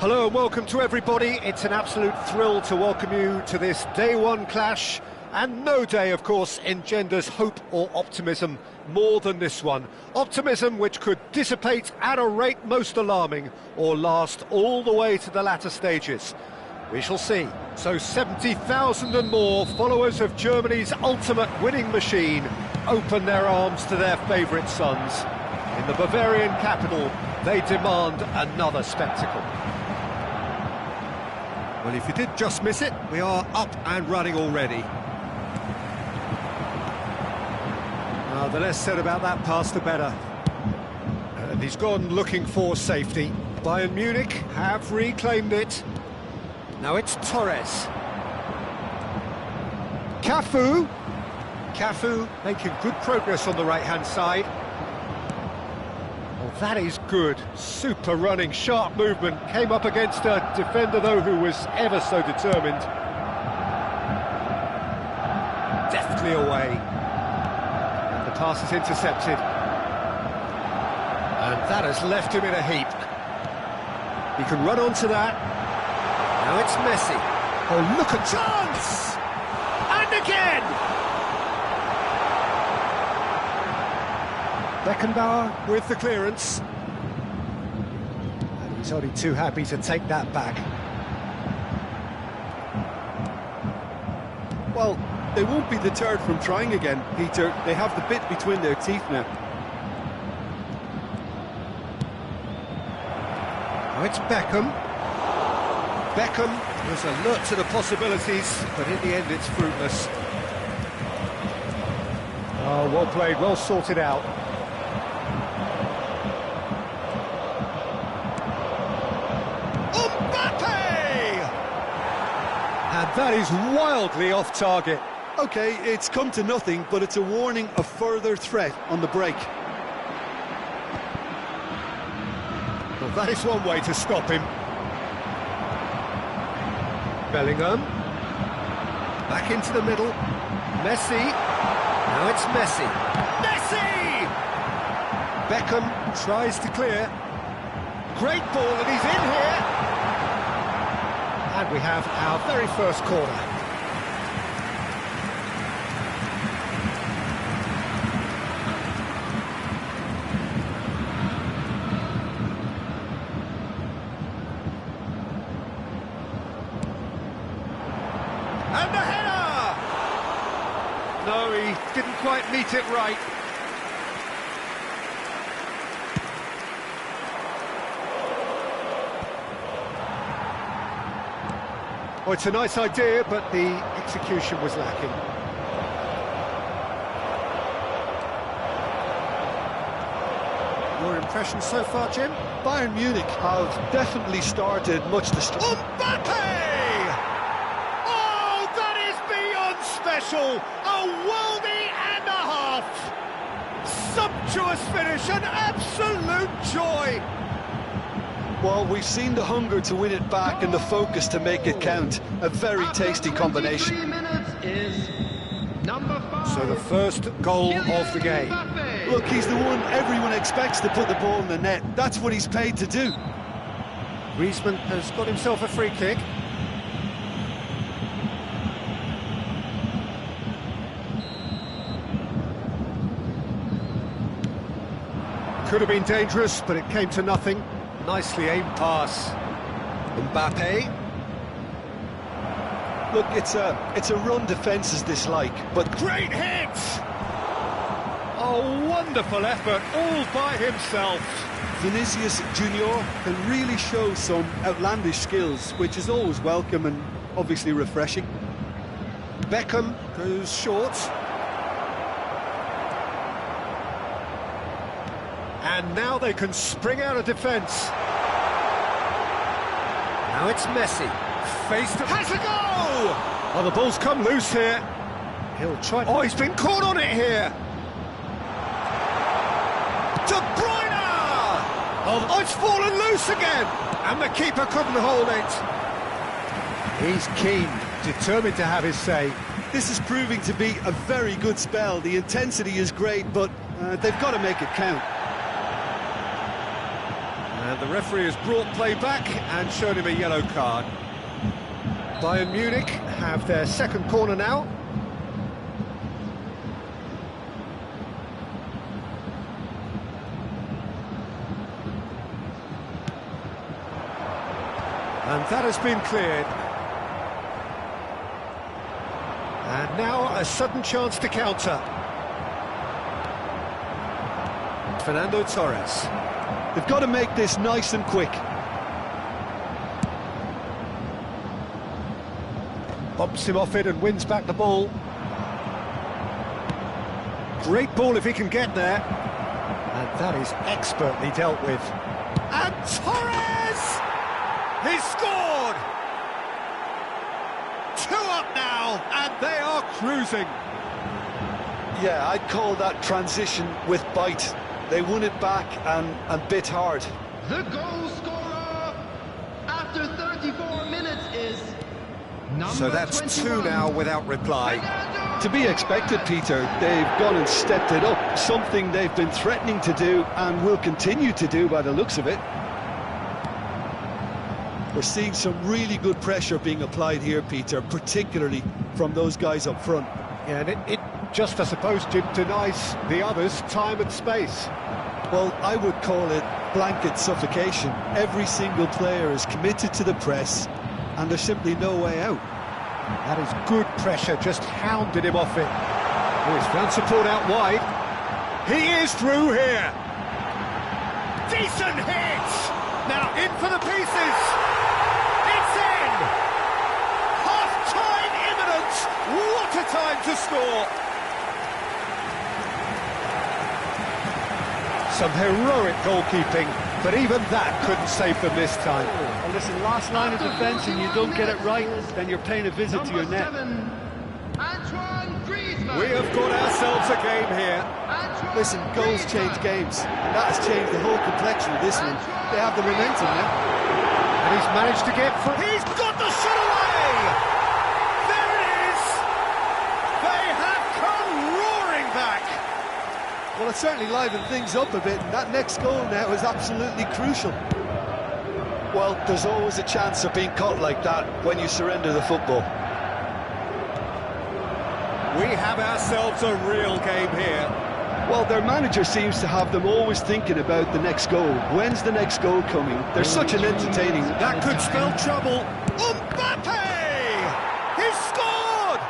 Hello and welcome to everybody. It's an absolute thrill to welcome you to this day one clash, and no day, of course, engenders hope or optimism more than this one. Optimism which could dissipate at a rate most alarming or last all the way to the latter stages. We shall see. So 70,000 and more followers of Germany's ultimate winning machine open their arms to their favourite sons. In the Bavarian capital, they demand another spectacle. Well, if you did just miss it, we are up and running already. The less said about that pass, the better. And he's gone looking for safety. Bayern Munich have reclaimed it. Now it's Torres. Cafu making good progress on the right-hand side. Well, that is good. Super running, sharp movement. Came up against a defender, though, who was ever so determined. Deftly away. And the pass is intercepted. And that has left him in a heap. He can run onto that. Now it's Messi. Oh, look at chance! And again! Beckenbauer with the clearance. And he's only too happy to take that back. Well, they won't be deterred from trying again, Peter. They have the bit between their teeth now. Now it's Beckham. Beckham was alert to the possibilities, but in the end it's fruitless. Oh, well played, well sorted out. And that is wildly off target. OK, it's come to nothing, but it's a warning of further threat on the break. Well, that is one way to stop him. Bellingham. Back into the middle. Messi. Now it's Messi. Messi! Beckham tries to clear. Great ball, and he's in here. And we have our very first corner. And the header! No, he didn't quite meet it right. Oh, it's a nice idea, but the execution was lacking. Your impression so far, Jim? Bayern Munich have definitely started much the Mbappe! Oh, that is beyond special! A worldie and a half! Sumptuous finish, an absolute joy! Well, we've seen the hunger to win it back and the focus to make it count. A very tasty combination. So the first goal of the game. Look, he's the one everyone expects to put the ball in the net. That's what he's paid to do. Griezmann has got himself a free kick. Could have been dangerous, but it came to nothing. Nicely aimed pass. Mbappe. Look, it's a run defence is dislike, but great hit! Oh, wonderful effort, all by himself. Vinicius Junior can really show some outlandish skills, which is always welcome and obviously refreshing. Beckham goes short. And now they can spring out of defence. Now it's Messi. Face to... Has a goal! Oh, the ball's come loose here. He'll try... Oh, he's been caught on it here. De Bruyne! Oh, it's fallen loose again. And the keeper couldn't hold it. He's keen, determined to have his say. This is proving to be a very good spell. The intensity is great, but they've got to make it count. And the referee has brought play back and shown him a yellow card. Bayern Munich have their second corner now. And that has been cleared. And now a sudden chance to counter. Fernando Torres. They've got to make this nice and quick. Bumps him off it and wins back the ball. Great ball if he can get there. And that is expertly dealt with. And Torres! He's scored! 2 up now, and they are cruising. Yeah, I'd call that transition with bite. They won it back and bit hard. The goal scorer after 34 minutes is number So that's 21. 2 now without reply. To be expected, Peter. They've gone and stepped it up, something they've been threatening to do and will continue to do by the looks of it. We're seeing some really good pressure being applied here, Peter, particularly from those guys up front. Yeah, and it just, I suppose, denies the others time and space. Well, I would call it blanket suffocation. Every single player is committed to the press, and there's simply no way out. That is good pressure, just hounded him off it. Oh, he's found support out wide. He is through here. Decent hit! Now in for the pieces. It's in! Half-time imminent! What a time to score! Some heroic goalkeeping, but even that couldn't save them this time. Well, listen, last line of defence and you don't get it right, then you're paying a visit to your net. We have got ourselves a game here. Listen, goals change games, and that has changed the whole complexion of this one. They have the momentum now. And he's managed to get through. He's got the shot away! There it is! They have come roaring back! Well, it certainly livened things up a bit, and that next goal now is absolutely crucial. Well, there's always a chance of being caught like that when you surrender the football. We have ourselves a real game here. Well, their manager seems to have them always thinking about the next goal. When's the next goal coming? They're such an entertaining... That could spell trouble. Mbappe! He's scored!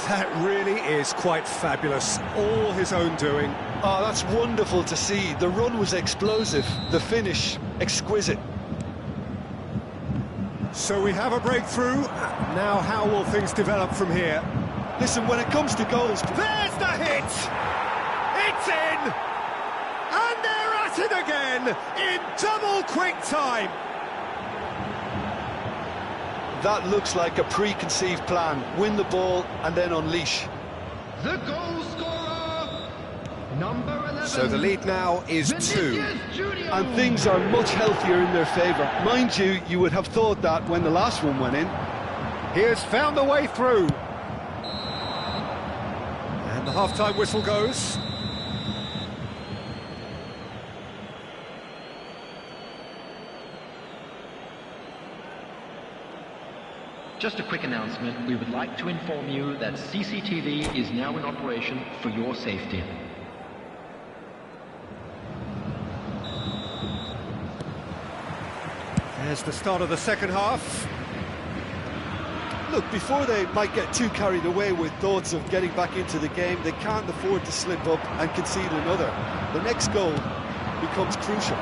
That really is quite fabulous. All his own doing. Oh, that's wonderful to see. The run was explosive. The finish, exquisite. So we have a breakthrough. Now how will things develop from here? Listen, when it comes to goals... There's the hit! It's in! And they're at it again in double quick time! That looks like a preconceived plan. Win the ball and then unleash. The goal scorer, number 11. So the lead now is 2. And things are much healthier in their favour. Mind you, you would have thought that when the last one went in. He has found the way through. And the half-time whistle goes. Just a quick announcement. We would like to inform you that CCTV is now in operation for your safety. There's the start of the second half. Look, before they might get too carried away with thoughts of getting back into the game, they can't afford to slip up and concede another. The next goal becomes crucial.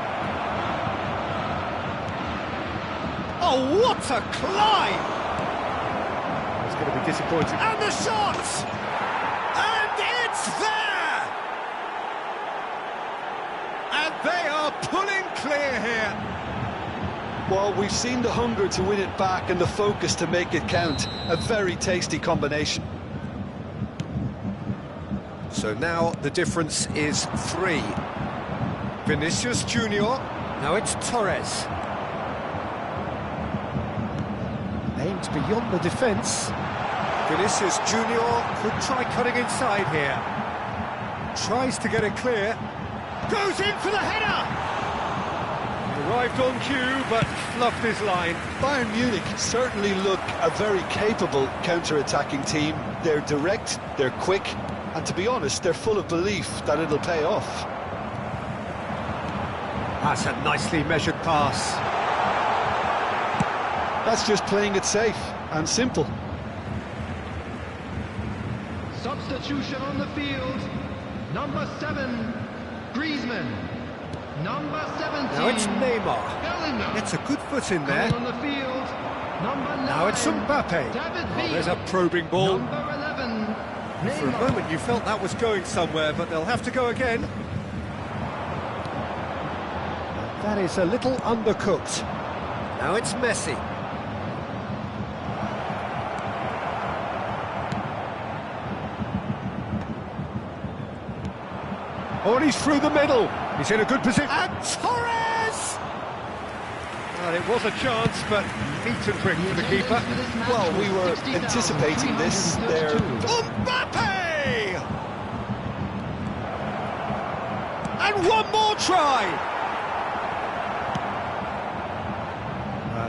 Oh, what a climb! It's going to be disappointing. And the shot! And it's there! And they are pulling clear here. Well, we've seen the hunger to win it back and the focus to make it count. A very tasty combination. So now the difference is 3. Vinicius Junior. Now it's Torres. Aimed beyond the defence. Vinicius Junior could try cutting inside here. Tries to get it clear. Goes in for the header! Arrived on cue, but fluffed his line. Bayern Munich certainly look a very capable counter-attacking team. They're direct, they're quick, and to be honest, they're full of belief that it'll pay off. That's a nicely measured pass. That's just playing it safe and simple. Substitution on the field. Number 7, Griezmann. Number 17. Now it's Neymar. Bellingham. It's a good foot in there. Coming on the field. Number 9. Now it's Mbappe. David Oh, Villa. there's a probing ball. Number 11. For a Neymar. moment you felt that was going somewhere, but they'll have to go again. That is a little undercooked. Now it's Messi. Oh, and he's through the middle. He's in a good position. And Torres! Well, it was a chance, but meat and drink for the keeper. Well, we were anticipating this. They're... Mbappe! And one more try!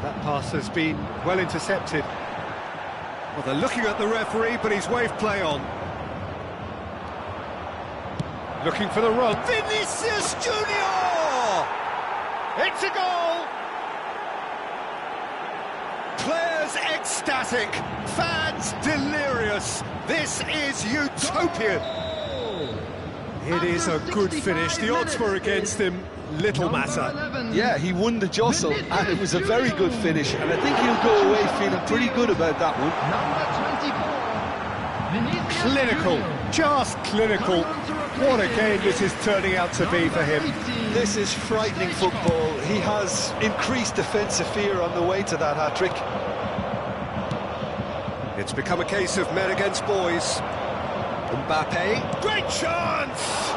That pass has been well intercepted. Well, they're looking at the referee, but he's waved play on. Looking for the run. Vinicius Junior! It's a goal! Players ecstatic, fans delirious. This is utopian. It is a good finish. The odds were against him. Little matter. Yeah, he won the jostle, and it was a very good finish, and I think he'll go away feeling pretty good about that one. Number 24. Vinicius Clinical, Junior. just clinical. What a game this is turning out to be for him. This is frightening football. He has increased defensive fear on the way to that hat-trick. It's become a case of men against boys. Mbappe, great chance!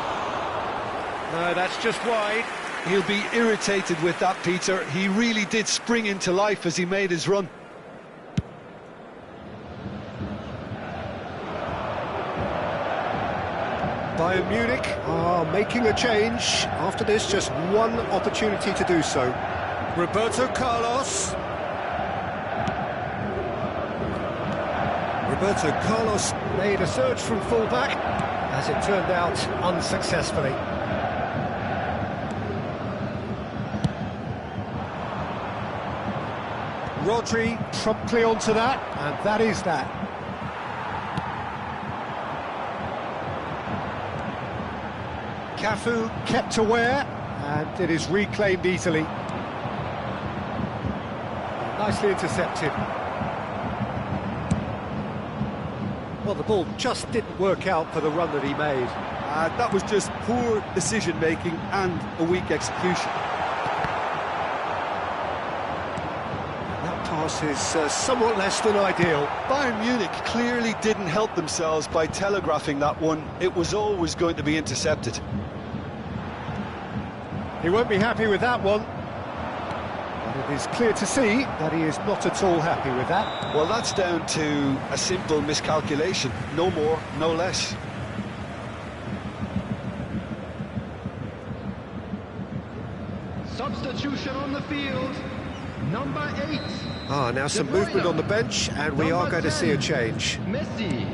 No, that's just wide. He'll be irritated with that, Peter. He really did spring into life as he made his run. Bayern Munich are making a change. After this, just one opportunity to do so. Roberto Carlos. Roberto Carlos made a surge from fullback, as it turned out unsuccessfully. Rodri promptly onto that, and that is that. Cafu kept aware, and it is reclaimed easily. Nicely intercepted. Well, the ball just didn't work out for the run that he made. That was just poor decision-making and a weak execution. That pass is somewhat less than ideal. Bayern Munich clearly didn't help themselves by telegraphing that one. It was always going to be intercepted. He won't be happy with that one. But it is clear to see that he is not at all happy with that. Well, that's down to a simple miscalculation. No more, no less. Substitution on the field. Number 8. Now some De Bruyne. movement on the bench, and we are Number going to see a 10. change. Messi.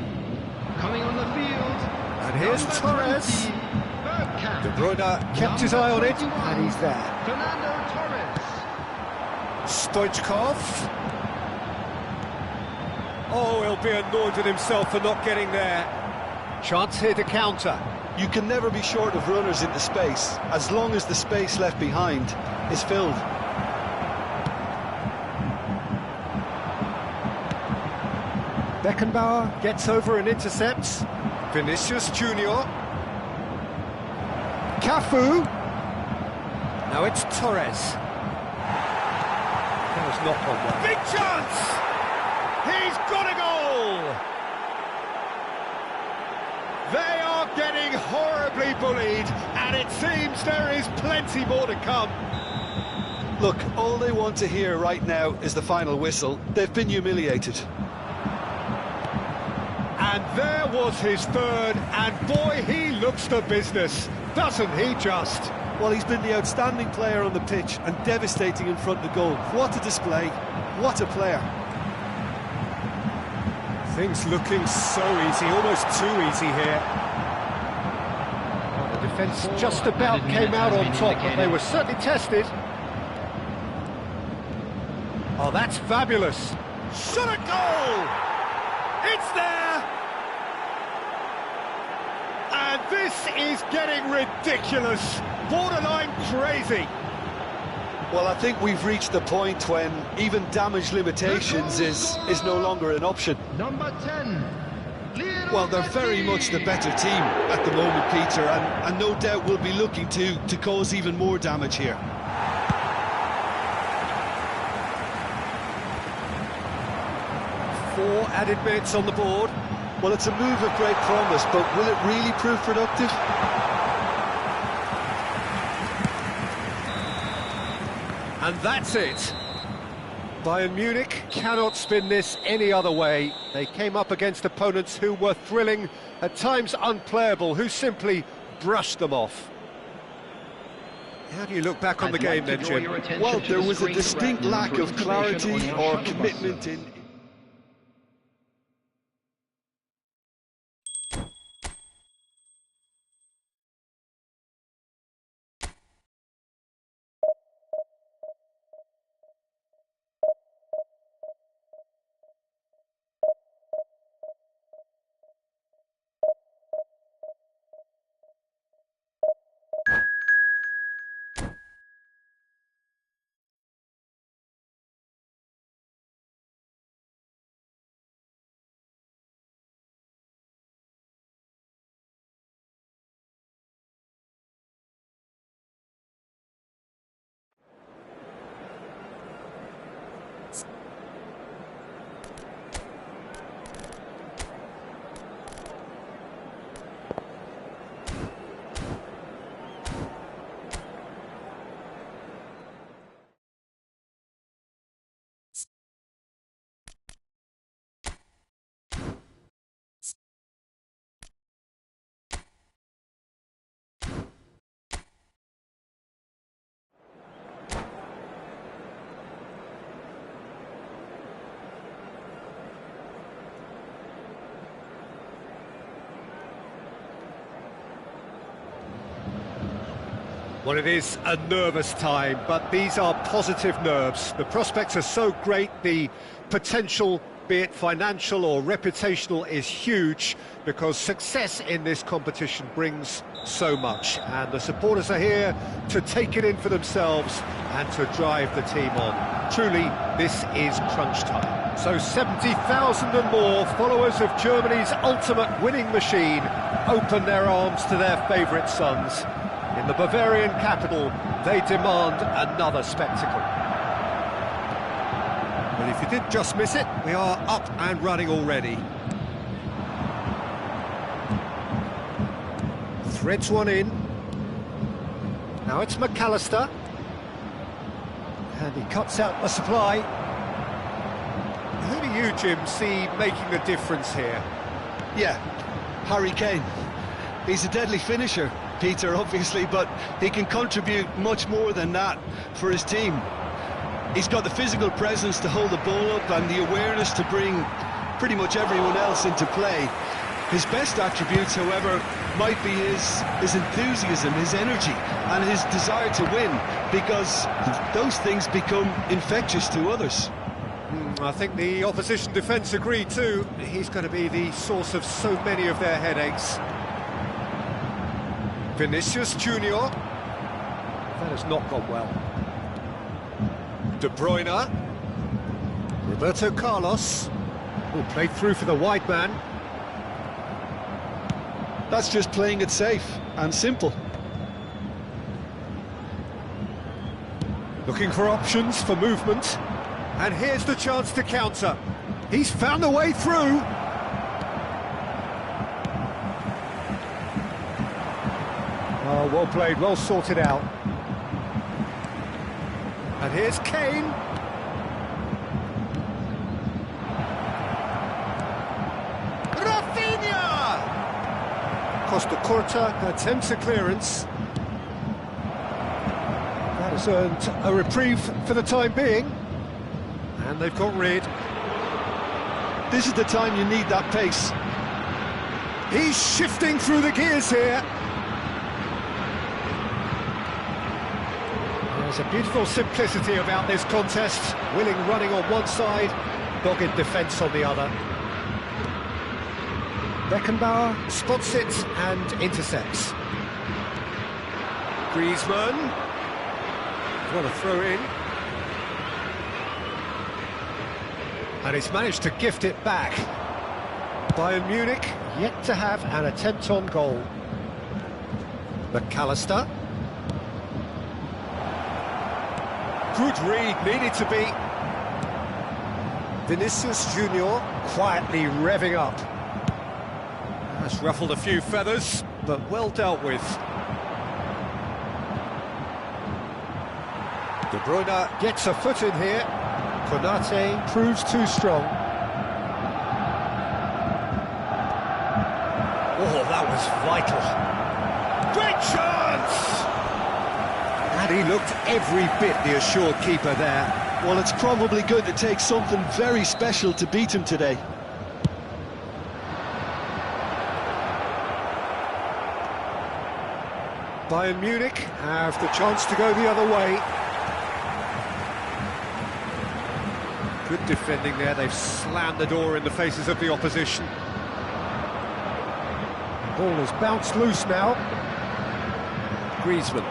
Coming on the field. And here's Number Torres. 20, Bergkamp. De Bruyne kept his eye on it, and he's there. Fernando Torres. Stoichkov. Oh, he'll be annoyed at himself for not getting there. Chance here to counter. You can never be short of runners into space, as long as the space left behind is filled. Beckenbauer gets over and intercepts. Vinicius Junior. Cafu. Now it's Torres. That was not on one. Big chance! He's got a goal! They are getting horribly bullied, and it seems there is plenty more to come. Look, all they want to hear right now is the final whistle. They've been humiliated. And There was his third, and boy, he looks the business, doesn't he just? Well, he's been the outstanding player on the pitch and devastating in front of goal. What a display, what a player. Things looking so easy, almost too easy here. Well, the defence just about came out on top, but they were certainly tested. Oh, that's fabulous. Shot a goal! It's there! And this is getting ridiculous, borderline crazy. Well, I think we've reached the point when even damage limitations is no longer an option. Number 10. Well, they're very much the better team at the moment, Peter, and no doubt will be looking to cause even more damage here. Four added minutes on the board. Well, it's a move of great promise, but will it really prove productive? And that's it. Bayern Munich cannot spin this any other way. They came up against opponents who were thrilling, at times unplayable, who simply brushed them off. How do you look back on the game then, Jim? Well, there was a distinct lack of clarity or commitment in... Well, it is a nervous time, but these are positive nerves. The prospects are so great, the potential, be it financial or reputational, is huge, because success in this competition brings so much. And the supporters are here to take it in for themselves and to drive the team on. Truly, this is crunch time. So 70,000 and more followers of Germany's ultimate winning machine open their arms to their favourite sons. In the Bavarian capital, they demand another spectacle. But if you did just miss it, we are up and running already. Threads one in. Now it's McAllister. And he cuts out the supply. Who do you, Jim, see making the difference here? Yeah, Harry Kane. He's a deadly finisher, Peter, obviously, but he can contribute much more than that for his team. He's got the physical presence to hold the ball up and the awareness to bring pretty much everyone else into play. His best attributes, however, might be his enthusiasm, his energy, and his desire to win, because those things become infectious to others. I think the opposition defence agree too. He's going to be the source of so many of their headaches. Vinicius Junior. That has not gone well. De Bruyne. Roberto Carlos. Will play through for the wide man. That's just playing it safe and simple. Looking for options for movement. And here's the chance to counter. He's found a way through. Oh, well played, well sorted out. And here's Kane. Rafinha! Costa Curta attempts a clearance. That has earned a reprieve for the time being. And they've got rid. This is the time you need that pace. He's shifting through the gears here. There's a beautiful simplicity about this contest. Willing running on one side, dogged defence on the other. Beckenbauer spots it and intercepts. Griezmann. What a throw in. And he's managed to gift it back. Bayern Munich yet to have an attempt on goal. McAllister. Good read, needed to be. Vinicius Junior quietly revving up. That's ruffled a few feathers, but well dealt with. De Bruyne gets a foot in here. Konate proves too strong. Oh, that was vital. Great chance! And he looked every bit the assured keeper there. Well, it's probably going to take something very special to beat him today. Bayern Munich have the chance to go the other way. Good defending there, they've slammed the door in the faces of the opposition. Ball has bounced loose now. Griezmann.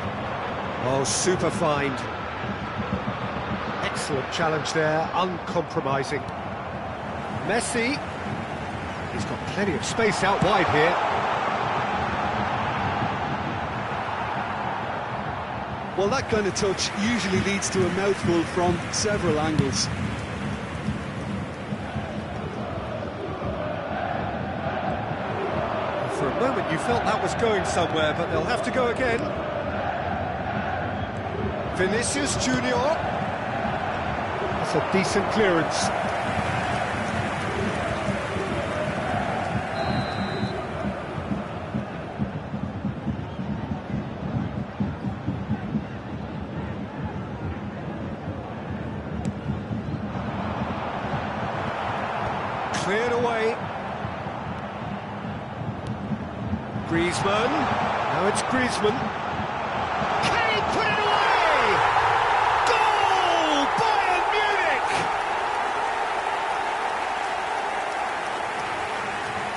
Oh, super find. Excellent challenge there, uncompromising. Messi. He's got plenty of space out wide here. Well, that kind of touch usually leads to a mouthful from several angles. For a moment you felt that was going somewhere, but they'll have to go again. Vinicius Junior. That's a decent clearance. Cleared away. Griezmann. Now it's Griezmann. Can he put it away? Goal! Bayern Munich!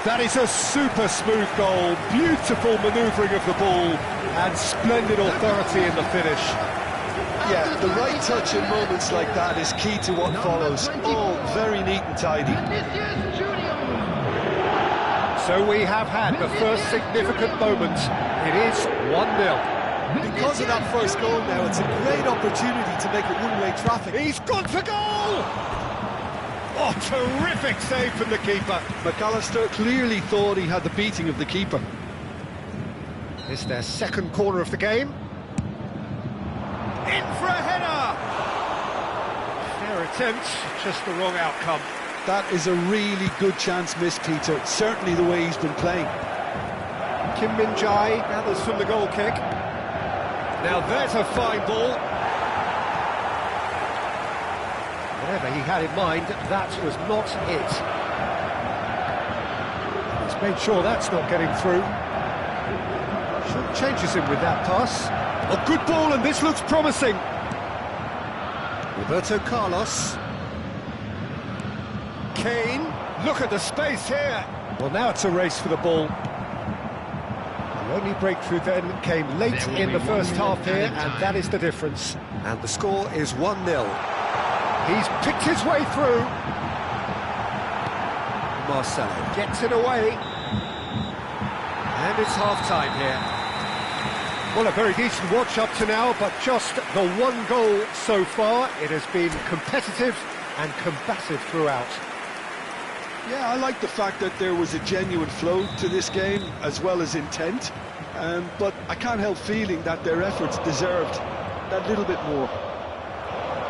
That is a super smooth goal. Beautiful manoeuvring of the ball and splendid authority in the finish. Yeah, the right touch in moments like that is key to what follows. All very neat and tidy. Vinicius Junior. So we have had the first significant moment. It is 1-0. Because of that first goal now, it's a great opportunity to make it one-way traffic. He's gone for goal! Oh, terrific save from the keeper. McAllister clearly thought he had the beating of the keeper. It's their second corner of the game. In for a header! Fair attempt, just the wrong outcome. That is a really good chance missed, Peter. Certainly the way he's been playing. Kim Min-jae gathers from the goal kick. Now there's a fine ball. Whatever he had in mind, that was not it. He's made sure that's not getting through. Should changes him with that pass. A good ball, and this looks promising. Roberto Carlos. Kane, look at the space here. Well, now it's a race for the ball. The only breakthrough then came late in the first half here, and that is the difference. And the score is 1-0. He's picked his way through. Marcelo gets it away. And it's half-time here. Well, a very decent watch up to now, but just the one goal so far. It has been competitive and combative throughout. Yeah, I like the fact that there was a genuine flow to this game, as well as intent. But I can't help feeling that their efforts deserved that little bit more.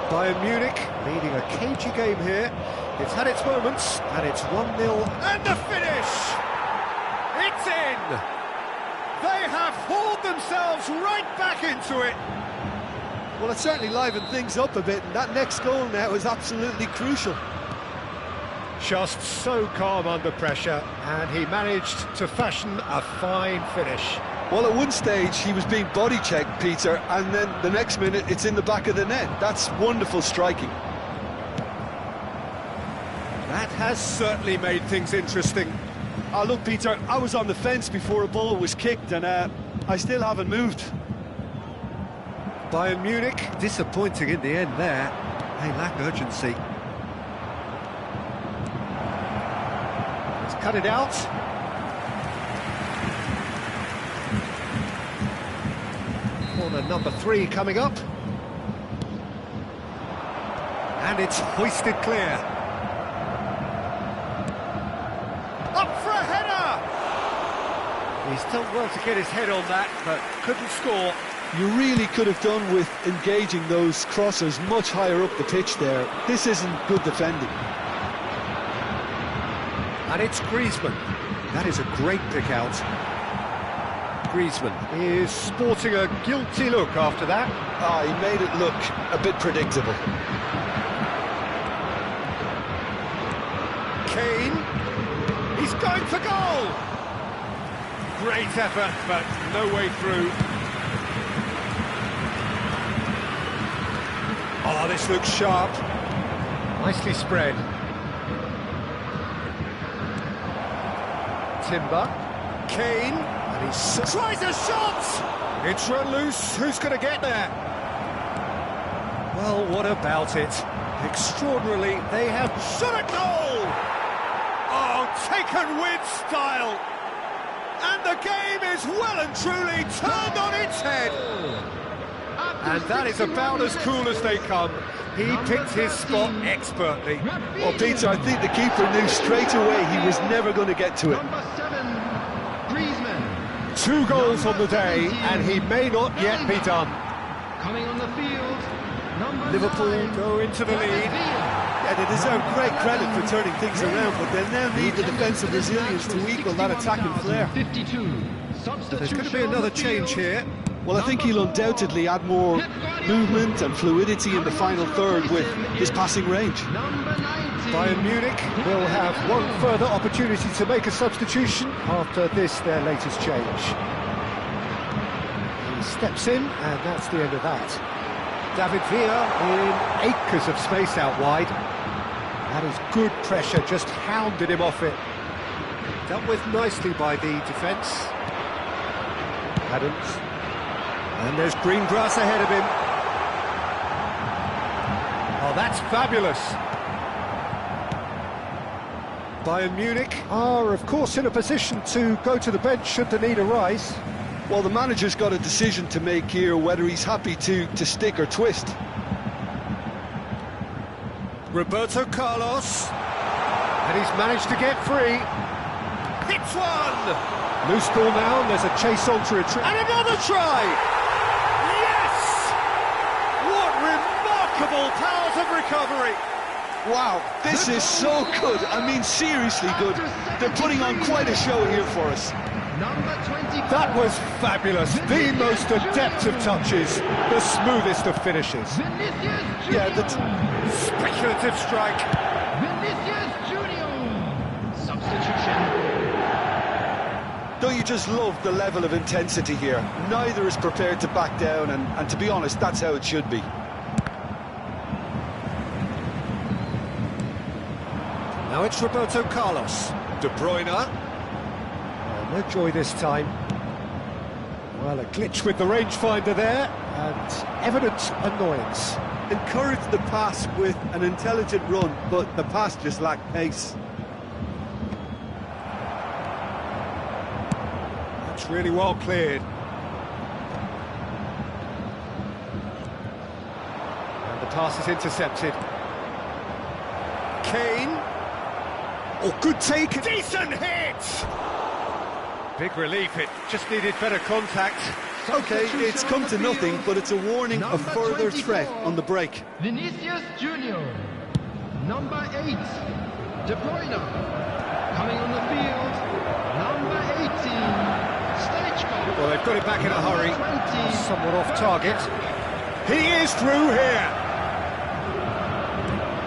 Bayern Munich leading a cagey game here. It's had its moments, and it's 1-0. And the finish! It's in! They have hauled themselves right back into it. Well, it certainly livened things up a bit, and that next goal now is absolutely crucial. Just so calm under pressure, and he managed to fashion a fine finish. Well, at one stage he was being body checked, Peter, and then the next minute it's in the back of the net. That's wonderful striking. That has certainly made things interesting. Oh, look, Peter, I was on the fence before a ball was kicked, and I still haven't moved. Bayern Munich, disappointing in the end there. They lack urgency. Let's cut it out. Corner number 3 coming up. And it's hoisted clear. Up for a header! He's done well to get his head on that, but couldn't score. You really could have done with engaging those crossers much higher up the pitch there. This isn't good defending. And it's Griezmann. That is a great pick out. Griezmann is sporting a guilty look after that. Ah, he made it look a bit predictable. Kane. He's going for goal. Great effort, but no way through. Oh, this looks sharp. Nicely spread. Timber. Kane. And he tries a shot! It's run loose. Who's going to get there? Well, what about it? Extraordinarily, they have shot a goal! Oh, taken with style! And the game is well and truly turned on its head! And that is about as cool as they come. He picked his spot expertly. Well, Peter, I think the keeper knew straight away he was never going to get to it. Number 7, Griezmann. 2 goals on the day, and he may not yet be done. Coming on the field, number Liverpool 9, go into the lead. Yeah, they deserve great credit for turning things around, but they'll now need the defensive resilience to equal that attacking flair. 52. There's going to be another change here. Well, I think he'll undoubtedly add more movement and fluidity in the final third with his passing range. Number 19. Bayern Munich will have one further opportunity to make a substitution after this, their latest change. He steps in, and that's the end of that. David Villa in acres of space out wide. That is good pressure, just hounded him off it. Dealt with nicely by the defence. Adams. And there's green grass ahead of him. Oh, that's fabulous. Bayern Munich are, of course, in a position to go to the bench should the need arise. Well, the manager's got a decision to make here, whether he's happy to stick or twist. Roberto Carlos. And he's managed to get free. Hits one! Loose ball now, and there's a chase on to retrieve. And another try! Yes! What remarkable powers of recovery! Wow, this is so good. I mean, seriously good. They're putting on quite a show here for us. Number 25. That was fabulous. The most adept of touches, the smoothest of finishes. Vinicius Junior. Yeah, that's Speculative strike. Vinicius Junior. Substitution. Don't you just love the level of intensity here? Neither is prepared to back down, and to be honest, that's how it should be. Now it's Roberto Carlos. De Bruyne. No joy this time. Well, a glitch with the rangefinder there, and evident annoyance. Encourage the pass with an intelligent run, but the pass just lacked pace. That's really well cleared. And the pass is intercepted. Kane. Oh, good take. Decent hit! Big relief, it just needed better contact. Okay, it's come to nothing, but it's a warning of further threat on the break. Vinicius Junior. Number 8. De Bruyne. Coming on the field. Number 18. Stoichkov. Well, they've got it back in a hurry. 20. Somewhat off target. He is through here.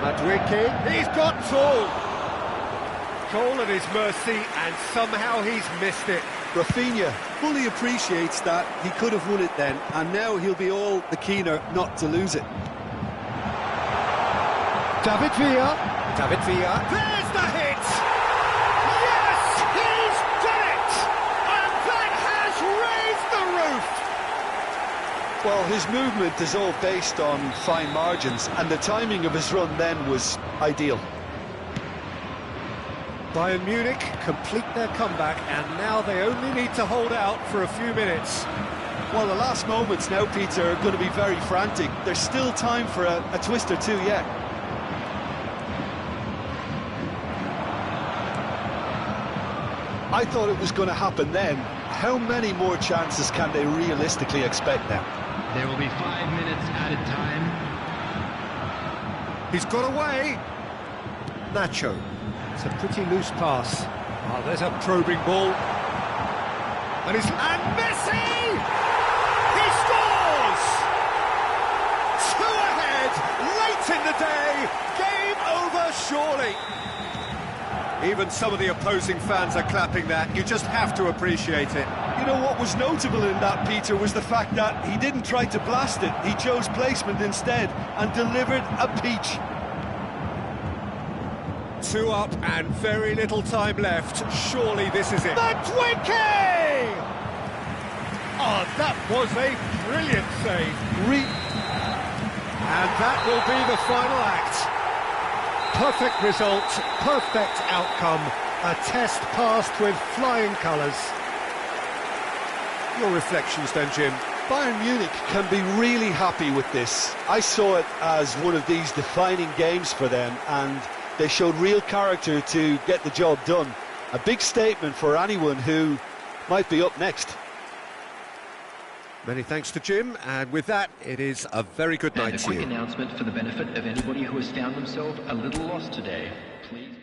Madwicki, he's got full. Goal at his mercy, and somehow he's missed it. Rafinha fully appreciates that he could have won it then, and now he'll be all the keener not to lose it. David Villa. David Villa. There's the hit! Yes, he's done it! And that has raised the roof! Well, his movement is all based on fine margins, and the timing of his run then was ideal. Bayern Munich complete their comeback, and now they only need to hold out for a few minutes. Well, the last moments now, Peter, are going to be very frantic. There's still time for a twist or two yet. I thought it was going to happen then. How many more chances can they realistically expect now? There will be 5 minutes added time. He's got away. Nacho. It's a pretty loose pass. Oh, there's a probing ball. And Messi! He scores! 2 ahead, late in the day. Game over, surely. Even some of the opposing fans are clapping that. You just have to appreciate it. You know what was notable in that, Peter, was the fact that he didn't try to blast it. He chose placement instead and delivered a peach. 2 up and very little time left. Surely this is it. Madwicki! Oh, that was a brilliant save. And that will be the final act. Perfect result, perfect outcome. A test passed with flying colours. Your reflections then, Jim? Bayern Munich can be really happy with this. I saw it as one of these defining games for them, and they showed real character to get the job done. A big statement for anyone who might be up next. Many thanks to Jim, and with that, it is a very good night And a to quick you. announcement for the benefit of anybody who has found themselves a little lost today. Please.